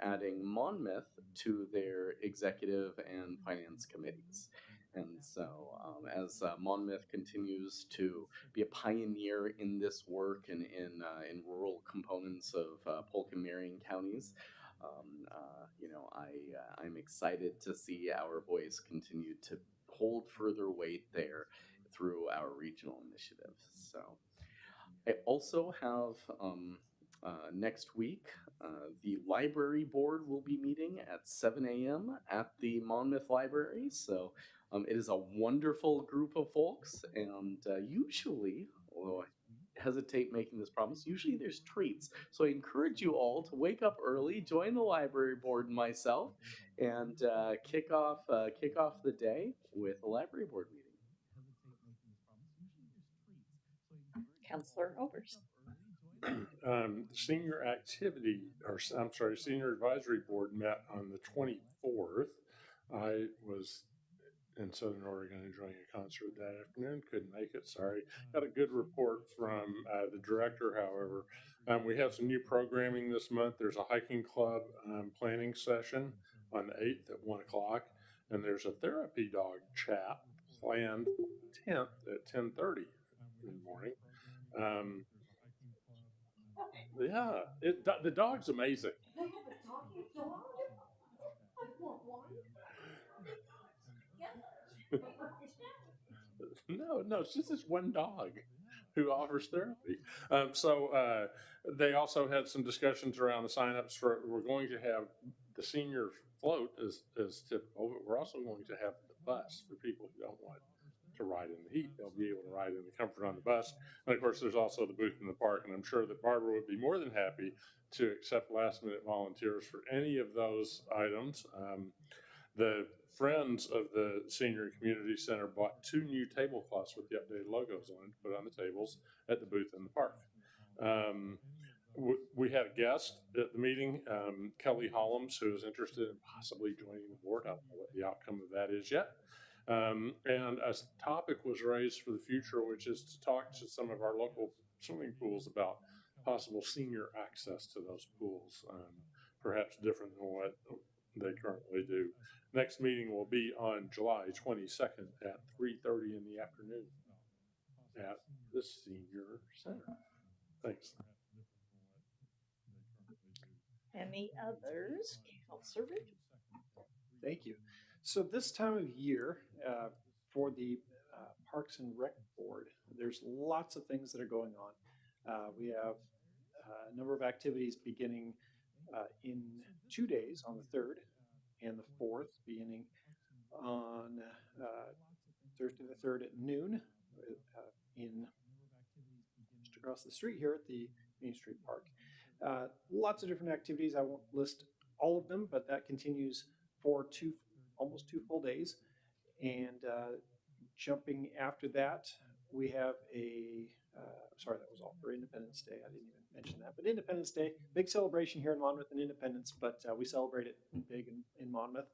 adding Monmouth to their executive and finance committees. And so as Monmouth continues to be a pioneer in this work and in rural components of Polk and Marion counties, I'm excited to see our voice continue to hold further weight there through our regional initiatives. So I also have next week, the library board will be meeting at 7 a.m. at the Monmouth Library. So it is a wonderful group of folks, and usually, although I hesitate making this promise, usually there's treats. So I encourage you all to wake up early, join the library board and myself, and kick off the day with a library board meeting. Councilor Oberst. Senior Advisory Board met on the 24th. I was in Southern Oregon enjoying a concert that afternoon. Couldn't make it, sorry. Got a good report from the director, however. We have some new programming this month. There's a hiking club planning session on the 8th at 1 o'clock, and there's a therapy dog chat planned 10th at 10:30 in the morning. Yeah, the dog's amazing. They have a talking dog? I want one. No, it's just this one dog who offers therapy. They also had some discussions around the signups for. We're going to have the senior float as typical, but we're also going to have the bus for people who don't want to ride in the heat. They'll be able to ride in the comfort on the bus. And of course, there's also the booth in the park, and I'm sure that Barbara would be more than happy to accept last minute volunteers for any of those items. The Friends of the Senior Community Center bought 2 new tablecloths with the updated logos on to put on the tables at the booth in the park. We had a guest at the meeting, Kelly Hollums, who is interested in possibly joining the board. I don't know what the outcome of that is yet. And a topic was raised for the future, which is to talk to some of our local swimming pools about possible senior access to those pools, perhaps different than what they currently do. Next meeting will be on July 22nd at 3:30 in the afternoon at the Senior Center. Thanks. Any others? Counselor Ridge? Thank you. So this time of year, for the Parks and Rec Board, there's lots of things that are going on. We have a number of activities beginning in 2 days, on the 3rd and the 4th, beginning on Thursday the 3rd at noon in just across the street here at the Main Street Park. Lots of different activities. I won't list all of them, but that continues for almost 2 full days. And jumping after that, we have sorry, that was all for Independence Day. I didn't even mention that. But Independence Day, big celebration here in Monmouth and Independence, but we celebrate it big in Monmouth.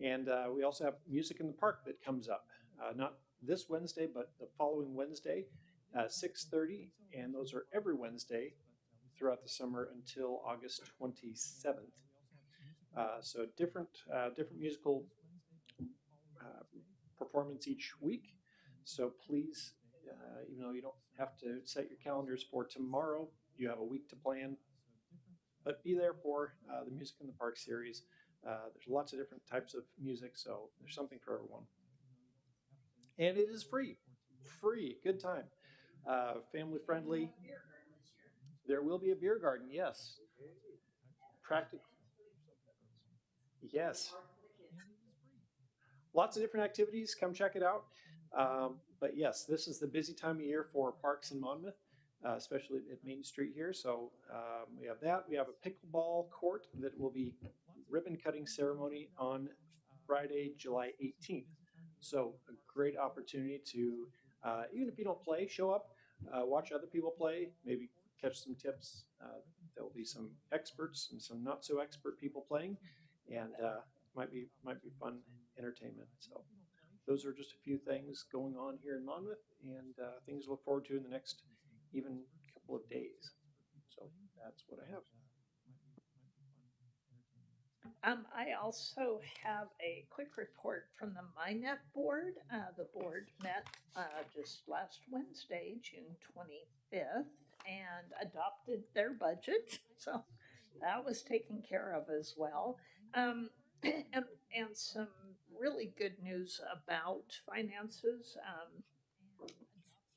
And we also have Music in the Park that comes up, not this Wednesday, but the following Wednesday, 6:30. And those are every Wednesday throughout the summer until August 27th. So different musical performance each week. So please, even though you don't have to set your calendars for tomorrow, you have a week to plan. But be there for the Music in the Park series. There's lots of different types of music, so there's something for everyone. And it is free. Free. Good time. Family friendly. There will be a beer garden, yes. Practical. Yes. Lots of different activities. Come check it out. But yes, this is the busy time of year for parks in Monmouth, especially at Main Street here. So we have that. We have a pickleball court that will be ribbon cutting ceremony on Friday, July 18th. So a great opportunity to, even if you don't play, show up, watch other people play, maybe catch some tips. There will be some experts and some not so expert people playing, and might be fun entertainment. So those are just a few things going on here in Monmouth, and things to look forward to in the next even couple of days. So that's what I have. I also have a quick report from the MyNet board. The board met just last Wednesday, June 25th, and adopted their budget. So that was taken care of as well. And some really good news about finances.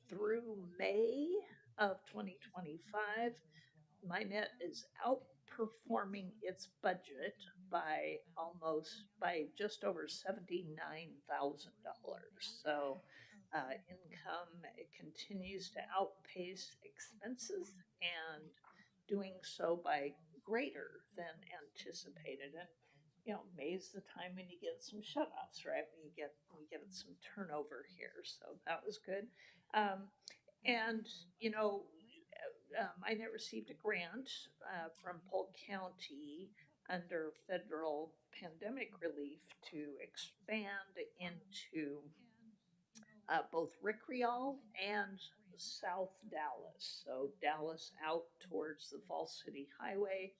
Through May of 2025, MyNet is outperforming its budget by just over $79,000. So income, it continues to outpace expenses, and doing so by greater than anticipated. And May's the time when you get some shutoffs, right? We get some turnover here, so that was good. And MyNet received a grant from Polk County under federal pandemic relief to expand into both Rick Rial and South Dallas. So Dallas out towards the Falls City Highway.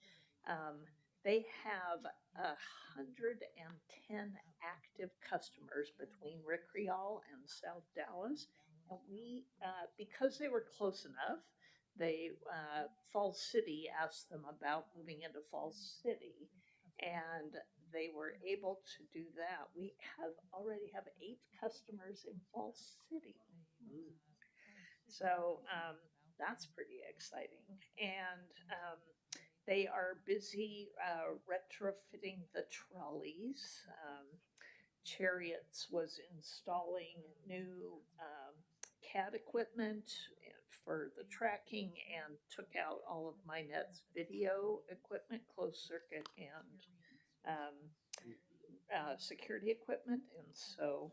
They have 110 active customers between Rick Rial and South Dallas. And we, because they were close enough, Falls City asked them about moving into Falls City, and they were able to do that. We already have 8 customers in Falls City. So that's pretty exciting. And they are busy retrofitting the trolleys. Chariots was installing new CAD equipment for the tracking and took out all of MyNet's video equipment, closed circuit and security equipment. And so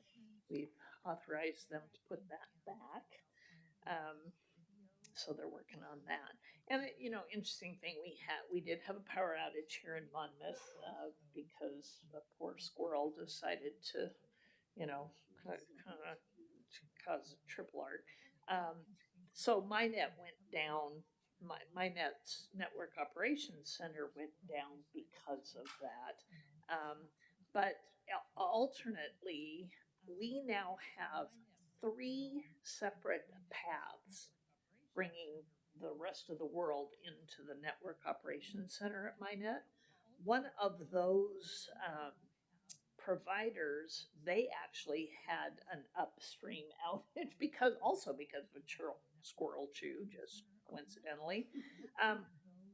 we've authorized them to put that back. So they're working on that. And interesting thing, we did have a power outage here in Monmouth because a poor squirrel decided to, kind of cause a triple art. So MyNet went down. MyNet's network operations center went down because of that. But alternately, we now have 3 separate paths bringing the rest of the world into the network operations center at MyNet. One of those providers, they actually had an upstream outage because of a squirrel chew, just coincidentally.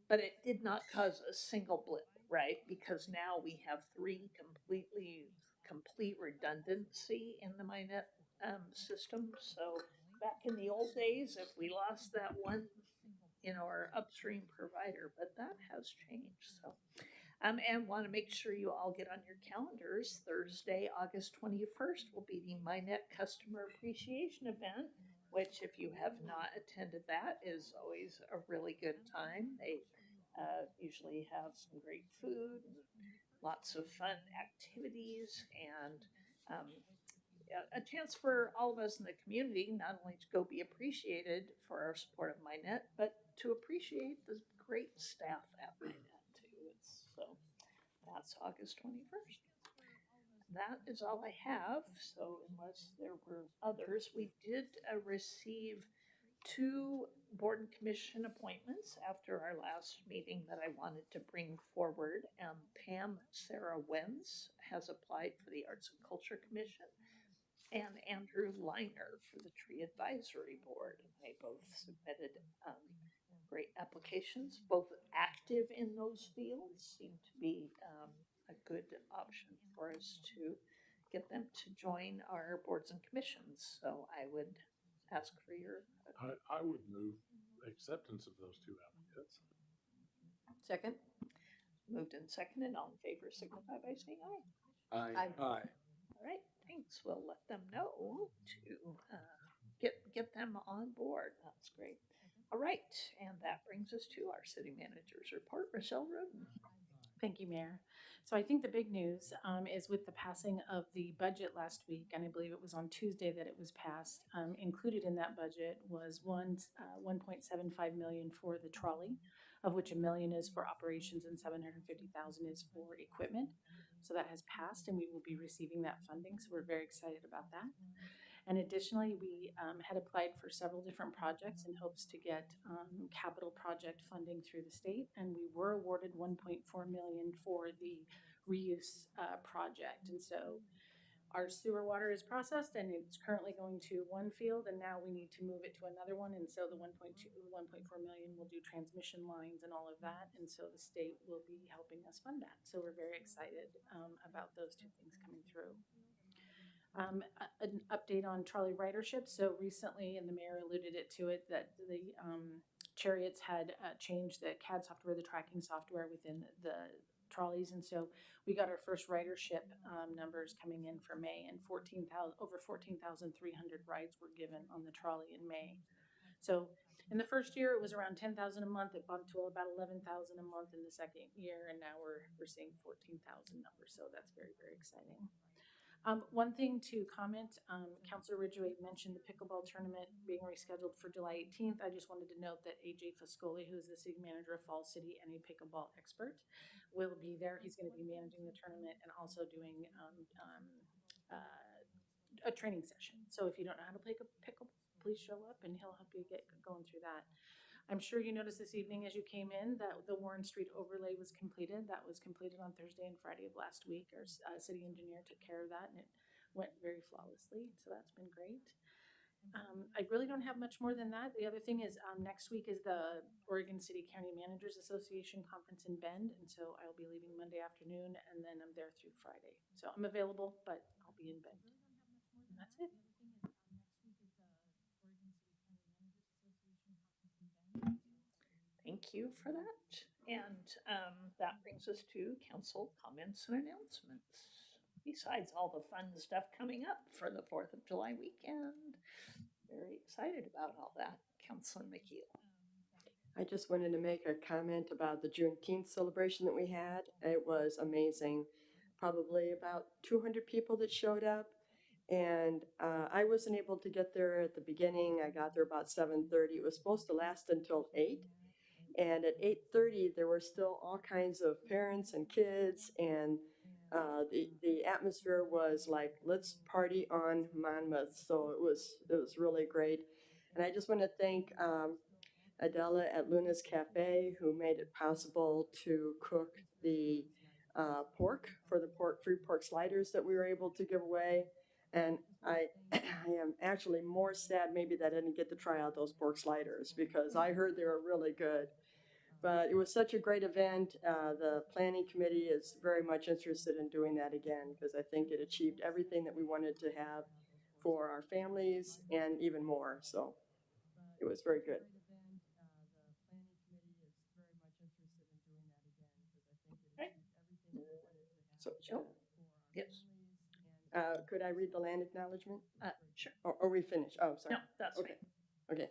But it did not cause a single blip, right? Because now we have 3 complete redundancy in the MyNet system. So back in the old days, if we lost that one, our upstream provider, but that has changed. So, and want to make sure you all get on your calendars. Thursday, August 21st will be the MyNet Customer Appreciation Event, which, if you have not attended that, is always a really good time. They usually have some great food, and lots of fun activities, and a chance for all of us in the community not only to go be appreciated for our support of MyNet, but to appreciate the great staff at MyNet too. So that's August 21st. That is all I have. So unless there were others, we did receive 2 board and commission appointments after our last meeting that I wanted to bring forward. Pam Sarah Wenz has applied for the Arts and Culture Commission, and Andrew Liner for the Tree Advisory Board. They both submitted great applications, both active in those fields, seem to be a good option for us to get them to join our boards and commissions. So I would ask for your. I would move acceptance of those 2 applicants. Second? Moved and seconded. All in favor signify by saying aye. Aye. Aye. All right, thanks. We'll let them know to get them on board. That's great. All right, and that brings us to our city manager's report. Rochelle Roden. Thank you, Mayor. So I think the big news is with the passing of the budget last week, and I believe it was on Tuesday that it was passed. Included in that budget was 1.75 million for the trolley, of which $1 million is for operations and 750,000 is for equipment. So that has passed, and we will be receiving that funding. So we're very excited about that. And additionally, we had applied for several different projects in hopes to get capital project funding through the state, and we were awarded 1.4 million for the reuse project. And so our sewer water is processed, and it's currently going to one field, and now we need to move it to another one. And so the 1.4 million will do transmission lines and all of that, and so the state will be helping us fund that. So we're very excited about those 2 things coming through. An update on trolley ridership. So recently, and the mayor alluded to it, that the Chariots had changed the CAD software, the tracking software within the trolleys, and so we got our first ridership numbers coming in for May, and over 14,300 rides were given on the trolley in May. So in the first year, it was around 10,000 a month. It bumped to about 11,000 a month in the second year, and now we're seeing 14,000 numbers. So that's very, very exciting. One thing to comment, Councilor Ridgway mentioned the pickleball tournament being rescheduled for July 18th. I just wanted to note that AJ Foscoli, who is the city manager of Falls City and a pickleball expert, will be there. He's going to be managing the tournament and also doing a training session. So if you don't know how to play pickleball, please show up and he'll help you get going through that. I'm sure you noticed this evening as you came in that the Warren Street overlay was completed. That was completed on Thursday and Friday of last week. Our city engineer took care of that and it went very flawlessly. So that's been great. I really don't have much more than that. The other thing is next week is the Oregon City County Managers Association Conference in Bend. And so I'll be leaving Monday afternoon and then I'm there through Friday. So I'm available, but I'll be in Bend. And that's it. Thank you for that. And that brings us to council comments and announcements. Besides all the fun stuff coming up for the 4th of July weekend. Very excited about all that. Councilor McKeel. I just wanted to make a comment about the Juneteenth celebration that we had. It was amazing. Probably about 200 people that showed up. And I wasn't able to get there at the beginning. I got there about 7:30. It was supposed to last until 8. And at 8:30, there were still all kinds of parents and kids. And the atmosphere was like, let's party on Monmouth. So it was really great. And I just want to thank Adela at Luna's Cafe, who made it possible to cook the pork for the free pork sliders that we were able to give away. And I am actually more sad maybe that I didn't get to try out those pork sliders because I heard they were really good. But it was such a great event. The planning committee is very much interested in doing that again because I think it achieved everything that we wanted to have for our families and even more. So it was very good. So, Joe? Yes. Could I read the land acknowledgement? Sure. Or we finish? Oh, sorry. No, that's Okay. fine. Okay.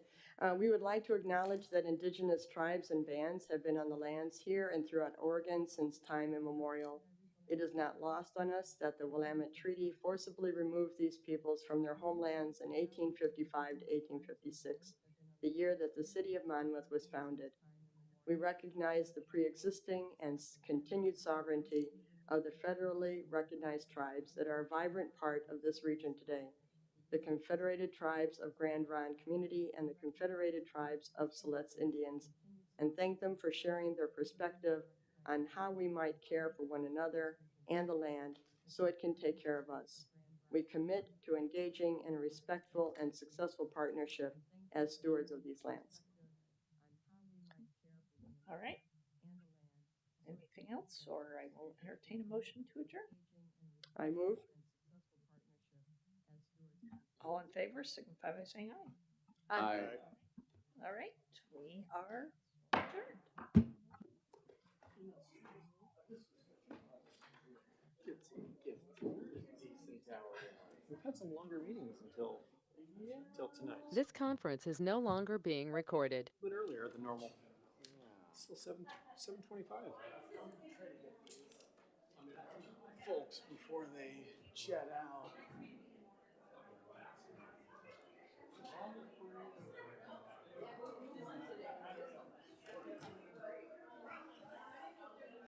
We would like to acknowledge that indigenous tribes and bands have been on the lands here and throughout Oregon since time immemorial. It is not lost on us that the Willamette Treaty forcibly removed these peoples from their homelands in 1855 to 1856, the year that the city of Monmouth was founded. We recognize the pre-existing and continued sovereignty of the federally recognized tribes that are a vibrant part of this region today. The Confederated Tribes of Grand Ronde Community and the Confederated Tribes of Siletz Indians, and thank them for sharing their perspective on how we might care for one another and the land so it can take care of us. We commit to engaging in a respectful and successful partnership as stewards of these lands. All right. Anything else, or I will entertain a motion to adjourn. I move. All in favor, signify by saying aye. Aye. All right, we are adjourned. We've had some longer meetings until tonight. This conference is no longer being recorded. A bit earlier than normal. Still 7:25. Folks, before they jet out,